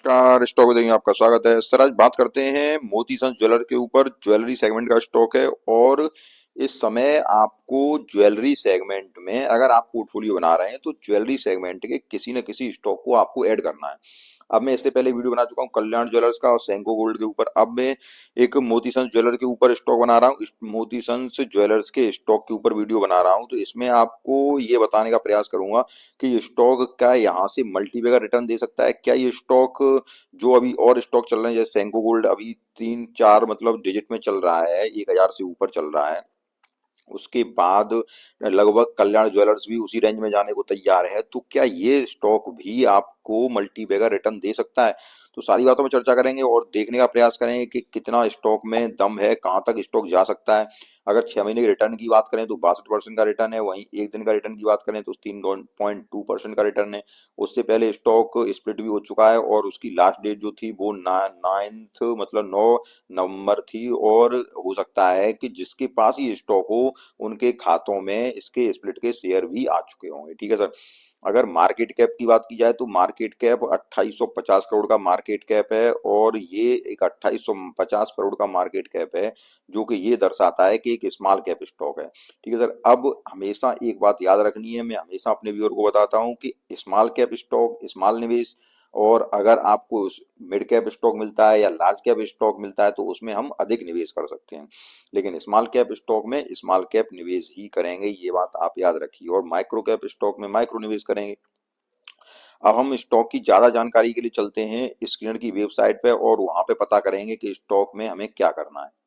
नमस्कार, स्टॉक में देखिए आपका स्वागत है। सर आज बात करते हैं मोती सन्स ज्वेलर के ऊपर। ज्वेलरी सेगमेंट का स्टॉक है और इस समय आपको ज्वेलरी सेगमेंट में अगर आप पोर्टफोलियो बना रहे हैं तो ज्वेलरी सेगमेंट के किसी न किसी स्टॉक को आपको ऐड करना है। अब मैं इससे पहले वीडियो बना चुका हूँ कल्याण ज्वेलर्स का और सेंको गोल्ड के ऊपर। अब मैं एक मोती सन्स ज्वेलर के ऊपर स्टॉक बना रहा हूँ। इस मोती सन्स ज्वेलर्स के स्टॉक के ऊपर वीडियो बना रहा हूँ, तो इसमें आपको ये बताने का प्रयास करूंगा कि ये स्टॉक क्या यहाँ से मल्टीबैगर रिटर्न दे सकता है। क्या ये स्टॉक जो अभी और स्टॉक चल रहे हैं जैसे सेंको गोल्ड अभी 3-4 मतलब डिजिट में चल रहा है, 1,000 से ऊपर चल रहा है। उसके बाद लगभग कल्याण ज्वेलर्स भी उसी रेंज में जाने को तैयार है, तो क्या ये स्टॉक भी आपको मल्टीबैगर रिटर्न दे सकता है? तो सारी बातों में चर्चा करेंगे और देखने का प्रयास करेंगे कि कितना स्टॉक में दम है, कहाँ तक स्टॉक जा सकता है। अगर 6 महीने के रिटर्न की बात करें तो 62% का रिटर्न है, वहीं एक दिन का रिटर्न की बात करें तो 3.2% का रिटर्न है। उससे पहले स्टॉक स्प्लिट भी हो चुका है और उसकी लास्ट डेट जो थी वो 9 मतलब 9 नवंबर थी। और हो सकता है कि जिसके पास ये स्टॉक हो उनके खातों में इसके स्प्लिट के शेयर भी आ चुके होंगे। ठीक है सर। अगर मार्केट कैप की बात की जाए तो मार्केट कैप 2850 करोड़ का मार्केट कैप है और ये एक 2850 करोड़ का मार्केट कैप है, जो कि ये दर्शाता है कि एक स्मॉल कैप स्टॉक है। ठीक है सर। अब हमेशा एक बात याद रखनी है, मैं हमेशा अपने व्यूअर को बताता हूँ कि स्मॉल कैप स्टॉक, स्मॉल निवेश, और अगर आपको मिड कैप स्टॉक मिलता है या लार्ज कैप स्टॉक मिलता है तो उसमें हम अधिक निवेश कर सकते हैं, लेकिन स्मॉल कैप स्टॉक में स्मॉल कैप निवेश ही करेंगे, ये बात आप याद रखिए। और माइक्रो कैप स्टॉक में माइक्रो निवेश करेंगे। अब हम स्टॉक की ज्यादा जानकारी के लिए चलते हैं स्क्रीनर की वेबसाइट पे और वहां पे पता करेंगे कि स्टॉक में हमें क्या करना है।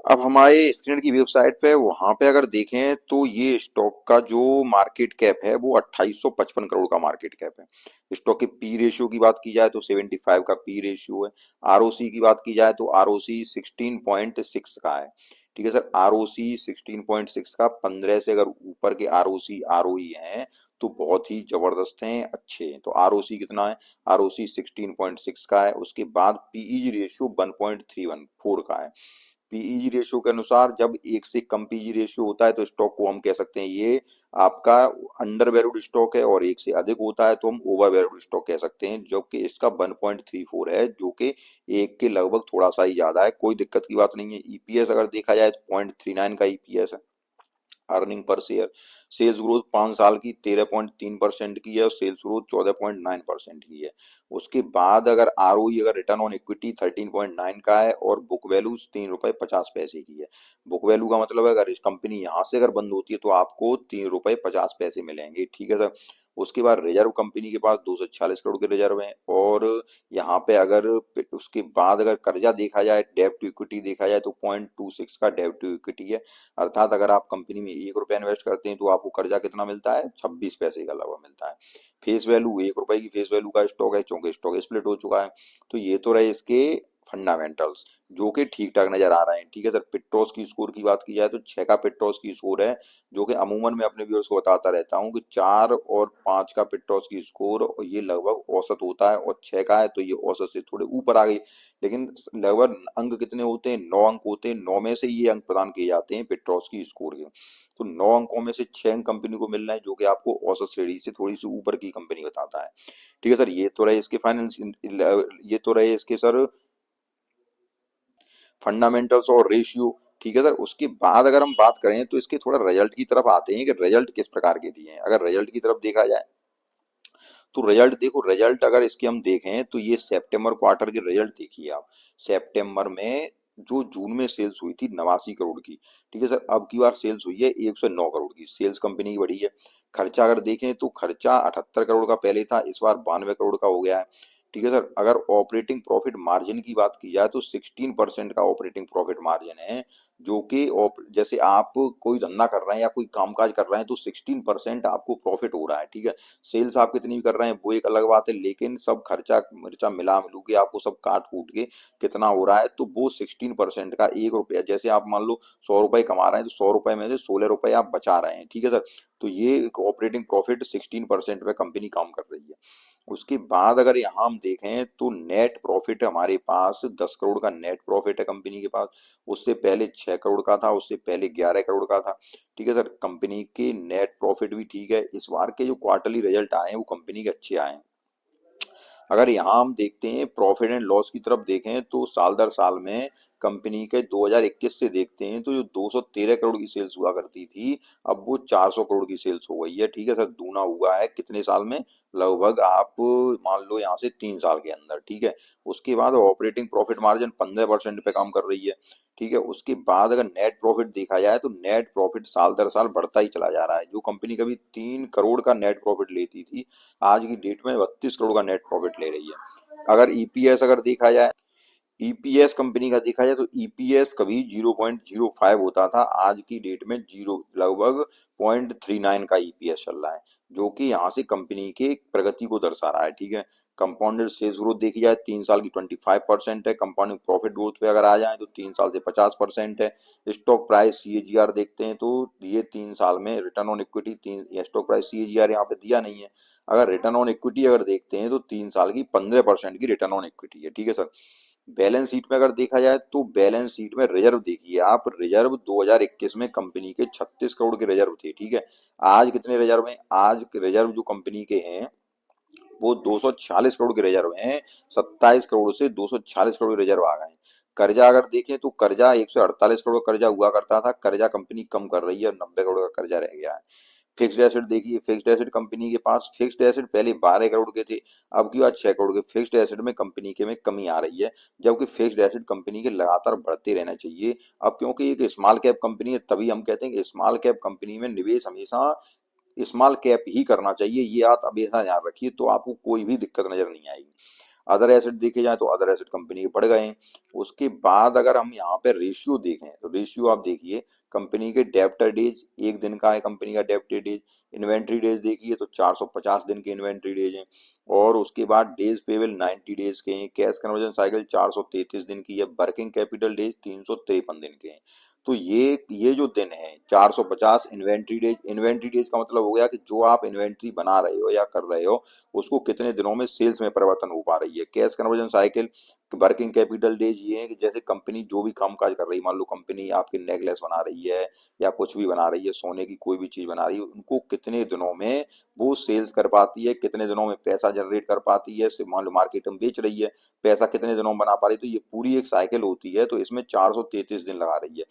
अब हमारे स्क्रीन की वेबसाइट पे वहां पे अगर देखें तो ये स्टॉक का जो मार्केट कैप है वो 2855 करोड़ का मार्केट कैप है। स्टॉक के पी रेशियो की बात की जाए तो 75 का पी रेशियो है। आरओसी की बात की जाए तो आरओसी 16.6 का है। ठीक है सर। आरओसी 16.6 का 15 से अगर ऊपर के आरओसी आरओई हैं तो बहुत ही जबरदस्त हैं, अच्छे हैं। तो आरओसी कितना है? आरओसी 16.6 का है। उसके बाद पीई रेशियो 1.314 का है। पीई रेशियो के अनुसार जब एक से कम पीई रेशियो होता है तो स्टॉक को हम कह सकते हैं ये आपका अंडर वैल्यूड स्टॉक है, और एक से अधिक होता है तो हम ओवर वैल्यूड स्टॉक कह सकते हैं, जो कि इसका 1.34 है, जो कि एक के लगभग थोड़ा सा ही ज्यादा है। कोई दिक्कत की बात नहीं है। ईपीएस अगर देखा जाए तो 0.39 का ईपीएस है। Earning per share, sales growth 5 साल की 13.3% की है और सेल्स ग्रोथ 14.9% की है। उसके बाद अगर आरओई, अगर रिटर्न ऑन इक्विटी 13.9 का है और बुक वैल्यू 3 रुपए 50 पैसे की है। बुक वैल्यू का मतलब है अगर इस कंपनी यहाँ से अगर बंद होती है तो आपको 3 रुपए 50 पैसे मिलेंगे। ठीक है सर। उसके बाद रिजर्व कंपनी के पास 246 करोड़ के रिजर्व हैं। और यहाँ पे अगर उसके बाद अगर कर्जा देखा जाए, डेब्ट टू इक्विटी देखा जाए तो 0.26 का डेब्ट टू इक्विटी है। अर्थात अगर आप कंपनी में 1 रुपया इन्वेस्ट करते हैं तो आपको कर्जा कितना मिलता है? 26 पैसे का लगभग मिलता है। फेस वैल्यू 1 रुपए की फेस वैल्यू का स्टॉक है, चूंकि स्टॉक स्प्लिट हो चुका है। तो ये तो रहे इसके फंडामेंटल्स, जो कि ठीक ठाक नजर आ रहे हैं। ठीक है सर। पिट्रोस की स्कोर की बात की जाए तो 6 का पिट्रोस की स्कोर है, जो कि अमूमन मैं अपने व्यूअर्स को बताता रहता हूँ कि 4 और 5 का पिट्रोस की स्कोर और ये लगभग औसत होता है, और 6 का है तो ये औसत से थोड़े ऊपर आ गई। लेकिन लगभग अंक कितने होते हैं? 9 अंक होते हैं। 9 में से ये अंक प्रदान किए जाते हैं पेट्रोस की स्कोर के। तो 9 अंकों में से 6 अंक कंपनी को मिल रहे हैं, जो कि आपको औसत श्रेणी से थोड़ी सी ऊपर की कंपनी बताता है। ठीक है सर। ये तो रहे इसके फाइनेंस, ये तो रहे इसके सर फंडामेंटल्स और रेशियो। ठीक है सर। उसके बाद अगर हम बात करें तो इसके थोड़ा रिजल्ट की तरफ आते हैं कि रिजल्ट किस प्रकार के दिए हैं। अगर रिजल्ट की तरफ देखा जाए तो रिजल्ट देखो, रिजल्ट अगर इसके हम देखें तो ये सितंबर क्वार्टर के रिजल्ट देखिए आप। सितंबर में जो जून में सेल्स हुई थी 89 करोड़ की। ठीक है सर। अब की बार सेल्स हुई है 109 करोड़ की। सेल्स कंपनी की बढ़ी है। खर्चा अगर देखें तो खर्चा 78 करोड़ का पहले था, इस बार 92 करोड़ का हो गया है। ठीक है सर। अगर ऑपरेटिंग प्रॉफिट मार्जिन की बात की जाए तो 16% का ऑपरेटिंग प्रॉफिट मार्जिन है, जो कि जैसे आप कोई धंधा कर रहे हैं या कोई कामकाज कर रहे हैं तो 16% आपको प्रॉफिट हो रहा है। ठीक है। सेल्स आप कितनी भी कर रहे हैं वो एक अलग बात है, लेकिन सब खर्चा मिर्चा मिला मिलू के आपको सब काट कूट के कितना हो रहा है, तो वो 16% का 1 रुपया, जैसे आप मान लो 100 रुपए कमा रहे हैं तो 100 रुपए में से 16 रुपए आप बचा रहे हैं। ठीक है सर। तो ये ऑपरेटिंग प्रॉफिट 16% पे कंपनी काम कर रही है। उसके बाद अगर यहाँ हम देखें तो नेट प्रॉफिट हमारे पास 10 करोड़ का नेट प्रॉफिट है कंपनी के पास। उससे पहले 6 करोड़ का था, उससे पहले 11 करोड़ का था। ठीक है सर। कंपनी के नेट प्रॉफिट भी ठीक है। इस बार के जो क्वार्टरली रिजल्ट आए हैं वो कंपनी के अच्छे आए हैं। अगर यहाँ हम देखते हैं प्रॉफिट एंड लॉस की तरफ देखें तो साल दर साल में कंपनी के 2021 से देखते हैं तो जो 213 करोड़ की सेल्स हुआ करती थी, अब वो 400 करोड़ की सेल्स हो गई है। ठीक है सर, दूना हुआ है कितने साल में, लगभग आप मान लो यहाँ से 3 साल के अंदर। ठीक है, उसके बाद ऑपरेटिंग प्रॉफिट मार्जिन 15% पे काम कर रही है। ठीक है, उसके बाद अगर नेट प्रॉफिट देखा जाए तो नेट प्रॉफिट साल दर साल बढ़ता ही चला जा रहा है। जो कंपनी कभी 3 करोड़ का नेट प्रॉफिट लेती थी, आज की डेट में 32 करोड़ का नेट प्रॉफिट ले रही है। अगर ईपीएस अगर देखा जाए, ईपीएस कंपनी का देखा जाए तो ईपीएस कभी 0.05 होता था, आज की डेट में जीरो लगभग 0.39 का ईपीएस चल रहा है, जो कि यहाँ से कंपनी के प्रगति को दर्शा रहा है। ठीक है, कंपाउंडेड सेल्स ग्रोथ देखी जाए 3 साल की 25% है। कंपाउंडिंग प्रॉफिट ग्रोथ पे अगर आ जाए तो 3 साल से 50% है। स्टॉक प्राइस सीएजीआर देखते हैं तो ये 3 साल में रिटर्न ऑन इक्विटी, तीन स्टॉक प्राइस सीएजीआर यहाँ पे दिया नहीं है। अगर रिटर्न ऑन इक्विटी अगर देखते हैं तो 3 साल की 15% की रिटर्न ऑन इक्विटी है। ठीक है सर, बैलेंस शीट में अगर देखा जाए तो बैलेंस शीट में रिजर्व देखिए आप, रिजर्व 2021 में कंपनी के 36 करोड़ के रिजर्व थे। ठीक है, आज कितने रिजर्व हैं, आज के रिजर्व जो कंपनी के हैं वो 246 करोड़ के रिजर्व हैं। 27 करोड़ से 246 करोड़ रिजर्व आ गए हैं। कर्जा अगर देखें तो कर्जा 148 करोड़ कर्जा हुआ करता था, कर्जा कंपनी कम कर रही है और 90 करोड़ का कर्जा रह गया है। फिक्स्ड एसेट देखिए, फिक्स्ड एसेट कंपनी के पास फिक्स्ड एसेट पहले 12 करोड़ के थे, अब की बात 6 करोड़ के फिक्स्ड एसेट में कंपनी के में कमी आ रही है, जबकि फिक्स्ड एसेट कंपनी के लगातार बढ़ते रहना चाहिए। अब क्योंकि एक स्मॉल कैप कंपनी है, तभी हम कहते हैं कि स्मॉल कैप कंपनी में निवेश हमेशा स्मॉल कैप ही करना चाहिए। ये आप हमेशा ध्यान रखिए, तो आपको कोई भी दिक्कत नजर नहीं आएगी। अदर एसेट देखे जाए तो अदर एसेट कंपनी के बढ़ गए हैं। उसके बाद अगर हम यहाँ पे रेशियो देखें तो रेशियो आप देखिए, कंपनी के डेब्टर डेज 1 दिन का है, कंपनी का डेब्टर डेज। इन्वेंट्री डेज देखिए तो 450 दिन के इन्वेंट्री डेज हैं। और उसके बाद डेज पेबल 90 डेज के हैं। कैश कन्वर्जन साइकिल 433 दिन की है। वर्किंग कैपिटल डेज 353 दिन के हैं। तो ये जो दिन है 450 इन्वेंट्री डेज, इन्वेंट्री डेज का मतलब हो गया कि जो आप इन्वेंट्री बना रहे हो या कर रहे हो उसको कितने दिनों में सेल्स में परिवर्तन हो पा रही है। Cash conversion cycle, working capital days ये है कि जैसे कंपनी जो भी काम काज कर रही है, मान लो कंपनी आपकी नेकलेस बना रही है या कुछ भी बना रही है, सोने की कोई भी चीज बना रही है, उनको कितने दिनों में वो सेल्स कर पाती है, कितने दिनों में पैसा जनरेट कर पाती है। मान लो मार्केट में बेच रही है, पैसा कितने दिनों में बना पा रही है, तो ये पूरी एक साइकिल होती है, तो इसमें 433 दिन लगा रही है।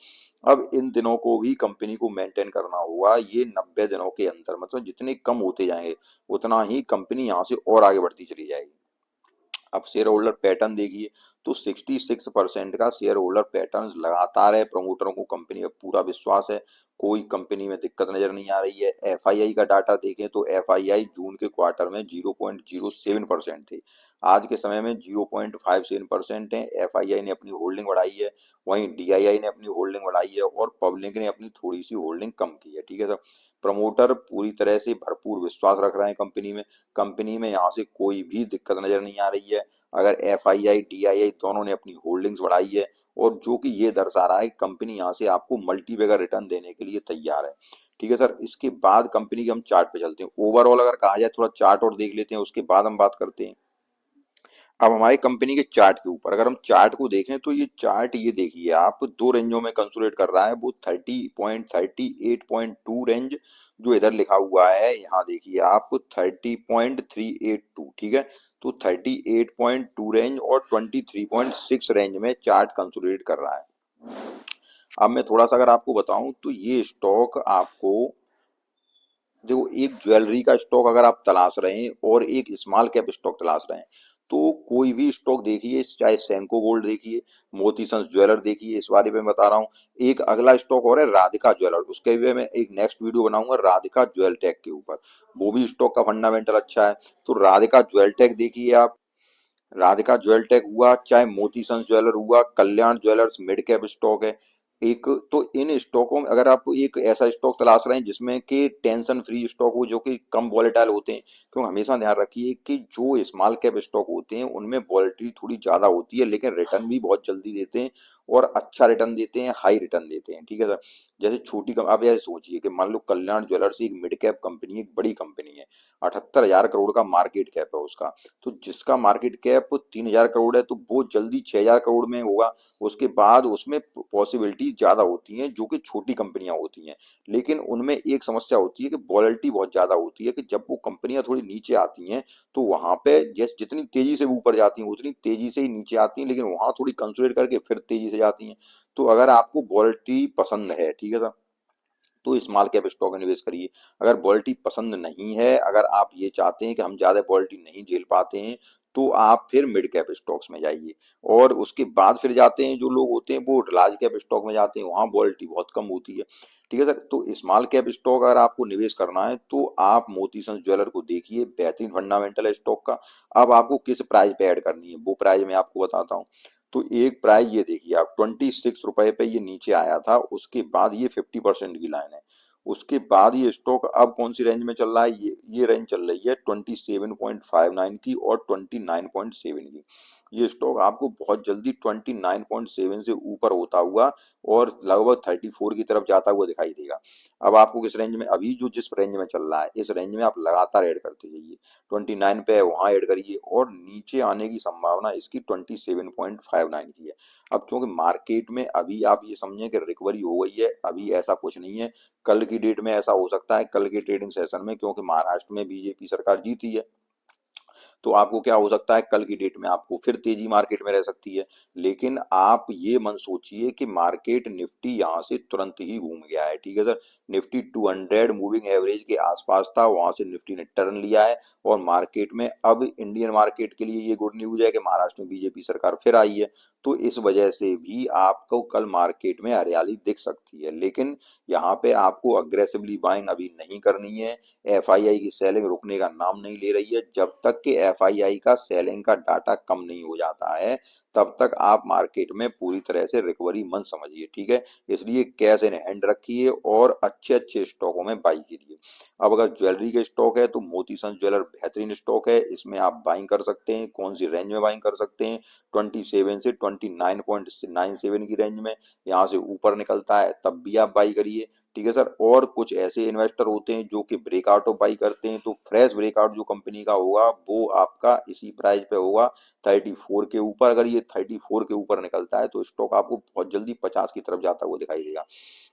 अब इन दिनों को भी कंपनी को मेंटेन करना होगा, ये 90 दिनों के अंदर, मतलब जितने कम होते जाएंगे उतना ही कंपनी यहाँ से और आगे बढ़ती चली जाएगी। अब शेयर होल्डर पैटर्न देखिए तो 66% का शेयर होल्डर पैटर्न लगातार है। प्रमोटरों को कंपनी में पूरा विश्वास है, कोई कंपनी में दिक्कत नजर नहीं आ रही है। एफआईआई का डाटा देखें तो एफआईआई जून के क्वार्टर में 0.07% थे, आज के समय में 0.57% है। एफआईआई ने अपनी होल्डिंग बढ़ाई है, वहीं डीआईआई ने अपनी होल्डिंग बढ़ाई है और पब्लिक ने अपनी थोड़ी सी होल्डिंग कम की है। ठीक है सर, प्रमोटर पूरी तरह से भरपूर विश्वास रख रहे हैं कंपनी में, कंपनी में यहाँ से कोई भी दिक्कत नजर नहीं आ रही है। अगर F I I D I आई दोनों ने अपनी होल्डिंग्स बढ़ाई है, और जो कि ये दर्शा रहा है कि कंपनी यहाँ से आपको मल्टी बेगर रिटर्न देने के लिए तैयार है। ठीक है सर, इसके बाद कंपनी के हम चार्ट पे चलते हैं। ओवरऑल अगर कहा जाए, थोड़ा चार्ट और देख लेते हैं, उसके बाद हम बात करते हैं। अब हमारी कंपनी के चार्ट के ऊपर अगर हम चार्ट को देखें तो ये चार्ट ये देखिए आप दो रेंजों में कंसोलिडेट कर रहा है, वो 30.38.2 रेंज जो इधर लिखा हुआ है, यहाँ देखिए आप 30.382। ठीक है, तो 38.2 रेंज और 23.6 रेंज में चार्ट कंसोलिडेट कर रहा है। अब मैं थोड़ा सा अगर आपको बताऊं तो ये स्टॉक आपको, देखो एक ज्वेलरी का स्टॉक अगर आप तलाश रहे हैं और एक स्मॉल कैप स्टॉक तलाश रहे हैं, तो कोई भी स्टॉक देखिए, चाहे सेंको गोल्ड देखिए, मोती सन्स ज्वेलर देखिए, इस बारे में बता रहा हूँ। एक अगला स्टॉक और है राधिका ज्वेलर, उसके भी मैं एक नेक्स्ट वीडियो बनाऊंगा राधिका ज्वेल टेक के ऊपर, वो भी स्टॉक का फंडामेंटल अच्छा है। तो राधिका ज्वेल टेक देखिए आप, राधिका ज्वेल टेक हुआ, चाहे मोती सन्स ज्वेलर हुआ, कल्याण ज्वेलर्स मिड कैप स्टॉक है एक। तो इन स्टॉकों में अगर आप एक ऐसा स्टॉक तलाश रहे हैं जिसमें कि टेंशन फ्री स्टॉक हो, जो कि कम वॉलेटाइल होते हैं, क्योंकि हमेशा ध्यान रखिए कि जो स्मॉल कैप स्टॉक होते हैं उनमें वॉलेटिलिटी थोड़ी ज्यादा होती है, लेकिन रिटर्न भी बहुत जल्दी देते हैं। और अच्छा रिटर्न देते हैं, हाई रिटर्न देते हैं, ठीक है सर। जैसे छोटी कम आप ऐसे सोचिए कि मान लो कल्याण ज्वेलर्स एक मिड कैप कंपनी, एक बड़ी कंपनी है, 78,000 करोड़ का मार्केट कैप है उसका। तो जिसका मार्केट कैप 3,000 करोड़ है तो वो जल्दी 6,000 करोड़ में होगा। उसके बाद उसमें पॉसिबिलिटी ज्यादा होती है जो कि छोटी कंपनियां होती हैं। लेकिन उनमें एक समस्या होती है कि वॉलेटिलिटी बहुत ज्यादा होती है, कि जब वो कंपनियां थोड़ी नीचे आती हैं तो वहां पे जैसे जितनी तेजी से वो ऊपर जाती हैं उतनी तेजी से ही नीचे आती हैं, लेकिन वहां थोड़ी कंसोलिडेट करके फिर तेजी से जाती हैं। तो अगर आपको वॉलेटिलिटी पसंद है, ठीक है सर, तो स्मॉल कैप स्टॉक में निवेश करिए। अगर वॉलेटिलिटी पसंद नहीं है, अगर आप ये चाहते हैं कि हम ज्यादा वॉलेटिलिटी नहीं झेल पाते हैं, तो आप फिर मिड कैप स्टॉक्स में जाइए। और उसके बाद फिर जाते हैं जो लोग होते हैं वो लार्ज कैप स्टॉक में जाते हैं, वहां वॉलेटिलिटी बहुत कम होती है, ठीक है सर। तो स्मॉल कैप स्टॉक अगर आपको निवेश करना है तो आप मोती सन्स ज्वेलर को देखिए, बेहतरीन फंडामेंटल है स्टॉक का। अब आपको किस प्राइस पे ऐड करनी है वो प्राइस मैं आपको बताता हूँ। तो एक प्राइस ये देखिए आप, 26 रुपए पे ये नीचे आया था, उसके बाद ये 50% की लाइन है। उसके बाद ये स्टॉक अब कौन सी रेंज में चल रहा है, ये रेंज चल रही है 27.59 की और 29.7 की। ये स्टॉक आपको बहुत जल्दी 29.7 से ऊपर होता हुआ और लगभग 34 की तरफ जाता हुआ दिखाई देगा। अब आपको किस रेंज में, अभी जो जिस रेंज में चल रहा है इस रेंज में आप लगातार ऐड करते जाइए। 29 पे है वहां ऐड करिए, और नीचे आने की संभावना इसकी 27.59 की है। अब चूंकि मार्केट में अभी आप ये समझें कि रिकवरी हो गई है, अभी ऐसा कुछ नहीं है। कल की डेट में ऐसा हो सकता है, कल के ट्रेडिंग सेशन में, क्योंकि महाराष्ट्र में बीजेपी सरकार जीती है, तो आपको क्या हो सकता है, कल की डेट में आपको फिर तेजी मार्केट में रह सकती है। लेकिन आप ये मन सोचिए कि मार्केट निफ्टी यहाँ से तुरंत ही घूम गया है, ठीक है सर। निफ्टी 200 मूविंग एवरेज के आसपास था, वहां से निफ्टी ने टर्न लिया है। और मार्केट में अब इंडियन मार्केट के लिए ये गुड न्यूज है कि महाराष्ट्र में बीजेपी सरकार फिर आई है। तो इस वजह से भी आपको कल मार्केट में हरियाली दिख सकती है। लेकिन यहाँ पे आपको अग्रेसिवली बाइंग अभी नहीं करनी है। एफआईआई की सेलिंग रुकने का नाम नहीं ले रही है। जब तक कि एफआईआई का सेलिंग का डाटा कम नहीं हो जाता है, तब तक आप मार्केट में पूरी तरह से रिकवरी मत समझिए, ठीक है। इसलिए कैश इन हैंड रखिए और अच्छे अच्छे स्टॉकों में बाई कीजिए। अब अगर ज्वेलरी के स्टॉक है तो मोती सन्स ज्वेलर बेहतरीन स्टॉक है, इसमें आप बाइंग कर सकते हैं। कौन सी रेंज में बाइंग कर सकते हैं, 27 से 29.97 की रेंज में। यहाँ से ऊपर निकलता है तब भी आप बाई करिए, ठीक है सर। और कुछ ऐसे इन्वेस्टर होते हैं जो कि ब्रेकआउट ऑफ बाई करते हैं, तो फ्रेश ब्रेकआउट जो कंपनी का होगा वो आपका इसी प्राइस पे होगा 34 के ऊपर। अगर ये 34 के ऊपर निकलता है तो स्टॉक आपको बहुत जल्दी 50 की तरफ जाता हुआ दिखाई देगा।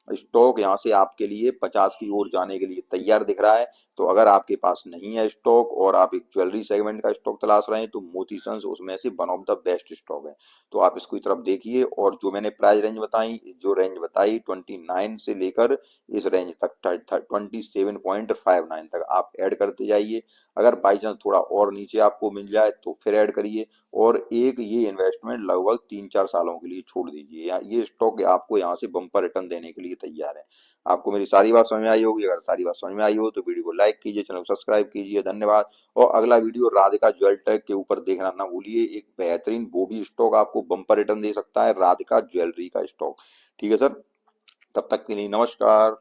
स्टॉक यहाँ से आपके लिए 50 की ओर जाने के लिए तैयार दिख रहा है। तो अगर आपके पास नहीं है स्टॉक और आप एक ज्वेलरी सेगमेंट का स्टॉक तलाश रहे हैं, तो मोती सन्स उसमें से one of the best stock है। तो आप इसको तरफ देखिए, और जो मैंने प्राइस रेंज बताई, जो रेंज बताई 29 से लेकर इस रेंज तक 27.59 तक आप ऐड करते जाइए। अगर बाई चांस थोड़ा और नीचे आपको मिल जाए तो फिर ऐड करिए। और एक ये इन्वेस्टमेंट लगभग 3-4 सालों के लिए छोड़ दीजिए, ये स्टॉक आपको यहाँ से बम्पर रिटर्न देने के लिए तैयार है। आपको मेरी सारी बात समझ में आई होगी, अगर सारी बात समझ में आई हो तो वीडियो को लाइक कीजिए, चैनल को सब्सक्राइब कीजिए, धन्यवाद। और अगला वीडियो राधिका ज्वेल टेक के ऊपर देखना ना भूलिए, एक बेहतरीन वो भी स्टॉक आपको बम्पर रिटर्न दे सकता है, राधिका ज्वेलरी का स्टॉक, ठीक है सर। तब तक के लिए नमस्कार।